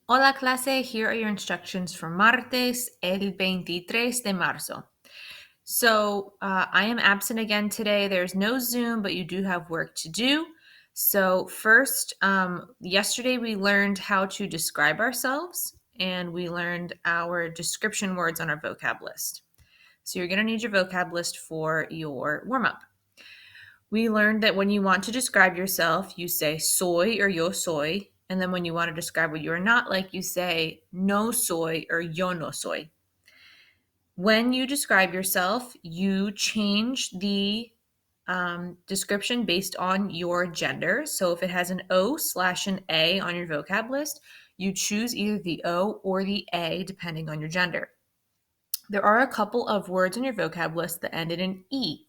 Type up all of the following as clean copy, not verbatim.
Hola clase, here are your instructions for martes, el 23 de marzo. So I am absent again today. There's no Zoom, but you do have work to do. So first, yesterday we learned how to describe ourselves, and we learned our description words on our vocab list. So you're going to need your vocab list for your warm-up. We learned that when you want to describe yourself, you say soy or yo soy. And then when you want to describe what you are not like, you say no soy or yo no soy. When you describe yourself, you change the description based on your gender. So if it has an O/an A on your vocab list, you choose either the O or the A depending on your gender. There are a couple of words on your vocab list that end in an E.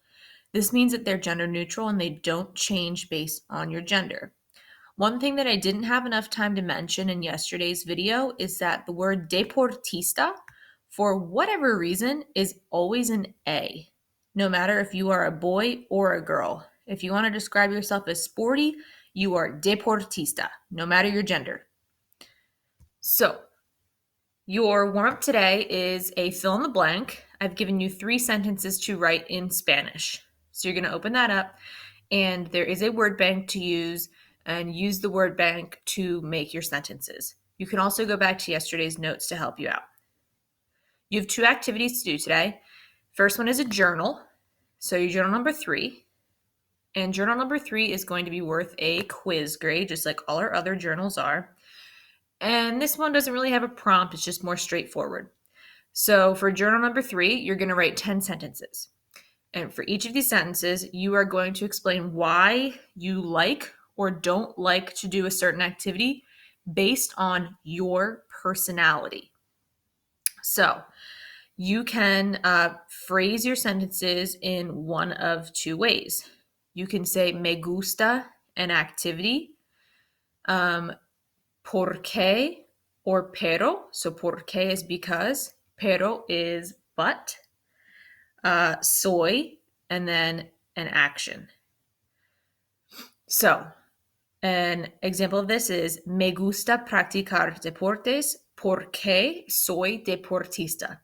This means that they're gender neutral and they don't change based on your gender. One thing that I didn't have enough time to mention in yesterday's video is that the word deportista, for whatever reason, is always an A, no matter if you are a boy or a girl. If you want to describe yourself as sporty, you are deportista, no matter your gender. So, your warm-up today is a fill in the blank. I've given you 3 sentences to write in Spanish. So you're going to open that up, and there is a word bank to use, and use the word bank to make your sentences. You can also go back to yesterday's notes to help you out. You have 2 activities to do today. First one is a journal. So your journal number 3. And journal number 3 is going to be worth a quiz grade, just like all our other journals are. And this one doesn't really have a prompt, it's just more straightforward. So for journal number 3, you're going to write 10 sentences. And for each of these sentences, you are going to explain why you like or don't like to do a certain activity based on your personality. So you can phrase your sentences in one of 2 ways. You can say me gusta an activity, porque or pero. So porque is because, pero is but, soy, and then an action. So an example of this is me gusta practicar deportes porque soy deportista.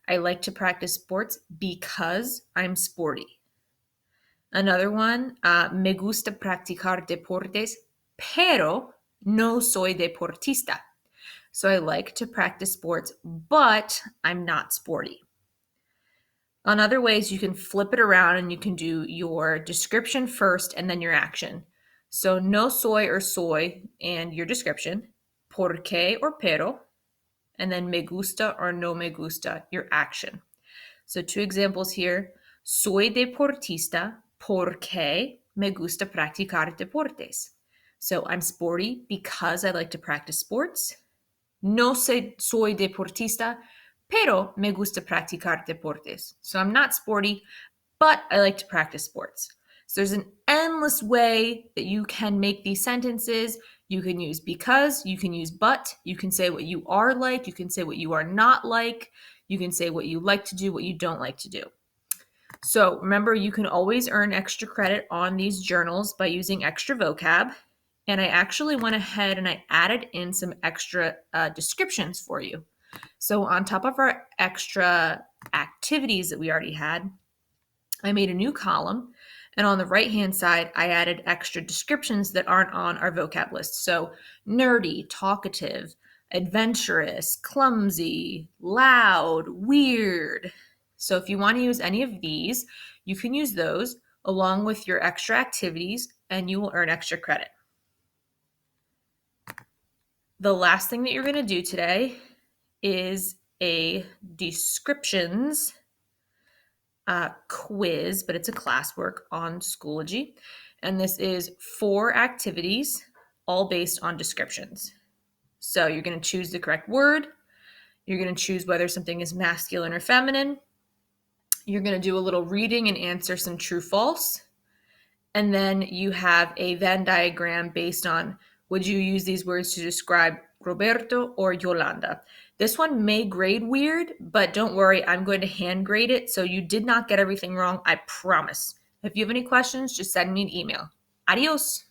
I like to practice sports because I'm sporty. Another one, me gusta practicar deportes, pero no soy deportista. So I like to practice sports, but I'm not sporty. On other ways, you can flip it around and you can do your description first and then your action. So no soy or soy and your description, porque or pero, and then me gusta or no me gusta, your action. So 2 examples here. Soy deportista porque me gusta practicar deportes. So I'm sporty because I like to practice sports. No soy deportista, pero me gusta practicar deportes. So I'm not sporty, but I like to practice sports. So there's an endless way that you can make these sentences. You can use because, you can use but, you can say what you are like, you can say what you are not like, you can say what you like to do, what you don't like to do. So remember, you can always earn extra credit on these journals by using extra vocab. And I actually went ahead and I added in some extra descriptions for you. So on top of our extra activities that we already had, I made a new column. And on the right-hand side, I added extra descriptions that aren't on our vocab list. So nerdy, talkative, adventurous, clumsy, loud, weird. So if you want to use any of these, you can use those along with your extra activities and you will earn extra credit. The last thing that you're going to do today is a descriptions quiz, but it's a classwork on Schoology. And this is 4 activities, all based on descriptions. So you're going to choose the correct word. You're going to choose whether something is masculine or feminine. You're going to do a little reading and answer some true false. And then you have a Venn diagram based on would you use these words to describe Roberto or Yolanda. This one may grade weird, but don't worry, I'm going to hand grade it. So you did not get everything wrong, I promise. If you have any questions, just send me an email. Adios.